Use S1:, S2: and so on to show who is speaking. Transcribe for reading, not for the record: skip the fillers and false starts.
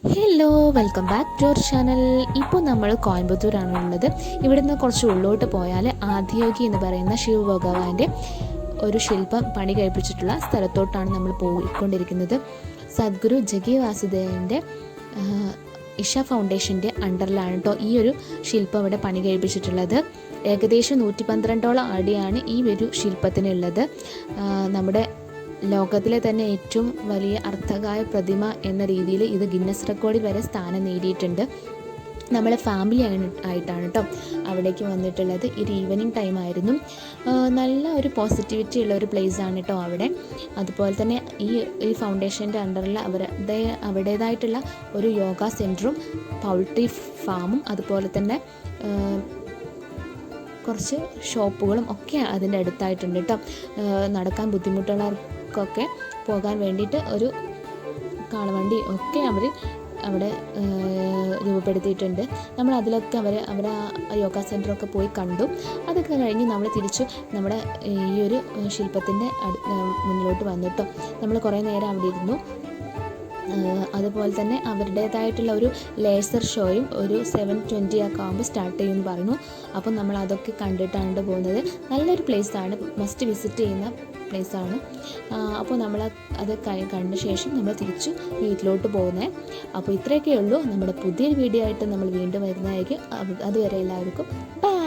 S1: Hello, welcome back to our channel. ഇപ്പോൾ നമ്മൾ കോയമ്പത്തൂരാണുള്ളത്. ഇവിടുന്ന് കുറച്ച് ഉള്ളോട്ട് പോയാൽ ആദിയോഗി എന്ന് പറയുന്ന ശിവഭഗവാന്റെ ഒരു ശില്പം പണി കഴിപ്പിച്ചിട്ടുള്ള സ്ഥലത്തോട്ടാണ് നമ്മൾ പോയിക്കൊണ്ടിരിക്കുന്നത്. സദ്ഗുരു ജഗി വാസുദേവൻ്റെ ഇഷ ഫൗണ്ടേഷൻ്റെ അണ്ടറിലാണ് കേട്ടോ ഈ ഒരു ശില്പം ഇവിടെ പണി കഴിപ്പിച്ചിട്ടുള്ളത്. ഏകദേശം 112 അടിയാണ് ഈ ഒരു ശില്പത്തിനുള്ളത്. നമ്മുടെ ലോകത്തിലെ തന്നെ ഏറ്റവും വലിയ അർത്ഥകായ പ്രതിമ എന്ന രീതിയിൽ ഇത് ഗിന്നസ് റെക്കോർഡിൽ വരെ സ്ഥാനം നേടിയിട്ടുണ്ട്. നമ്മളെ ഫാമിലി ആയിട്ടാണ് കേട്ടോ അവിടേക്ക് വന്നിട്ടുള്ളത്. ഒരു ഈവനിങ് ടൈം ആയിരുന്നു. നല്ല ഒരു പോസിറ്റിവിറ്റി ഉള്ള ഒരു പ്ലേസാണ് കേട്ടോ അവിടെ. അതുപോലെ തന്നെ ഈ ഫൗണ്ടേഷൻ്റെ അണ്ടറിൽ അവരുടേതായിട്ടുള്ള ഒരു യോഗ സെൻറ്ററും പൗൾട്രി ഫാമും അതുപോലെ തന്നെ കുറച്ച് ഷോപ്പുകളും ഒക്കെ അതിൻ്റെ അടുത്തായിട്ടുണ്ട് കേട്ടോ. നടക്കാൻ ബുദ്ധിമുട്ടുള്ളവർക്കൊക്കെ പോകാൻ വേണ്ടിയിട്ട് ഒരു കാളവണ്ടി ഒക്കെ അവർ അവിടെ രൂപപ്പെടുത്തിയിട്ടുണ്ട്. നമ്മൾ അതിലൊക്കെ അവർ ആ യോഗ സെൻറ്ററൊക്കെ പോയി കണ്ടു. അതൊക്കെ കഴിഞ്ഞ് നമ്മൾ തിരിച്ചു നമ്മുടെ ഈ ഒരു ശില്പത്തിൻ്റെ മുന്നിലോട്ട് വന്നിട്ടോ. നമ്മൾ കുറേ നേരം അവിടെ ഇരുന്നു. അതുപോലെ തന്നെ അവരുടേതായിട്ടുള്ള ഒരു ലേസർ ഷോയും ഒരു 7:20 ഒക്കെ ആകുമ്പോൾ സ്റ്റാർട്ട് ചെയ്യുമെന്ന് പറഞ്ഞു. അപ്പം നമ്മൾ അതൊക്കെ കണ്ടിട്ടാണ് പോകുന്നത്. നല്ലൊരു പ്ലേസാണ്, മസ്റ്റ് വിസിറ്റ് ചെയ്യുന്ന പ്ലേസാണ്. അപ്പോൾ നമ്മൾ അത് കണ്ട ശേഷം നമ്മൾ തിരിച്ചു വീട്ടിലോട്ട് പോകുന്നത്. അപ്പോൾ ഇത്രയൊക്കെ ഉള്ളൂ. നമ്മുടെ പുതിയൊരു വീഡിയോ ആയിട്ട് നമ്മൾ വീണ്ടും വരുന്നതായിരിക്കും. അതുവരെ എല്ലാവർക്കും ബൈ.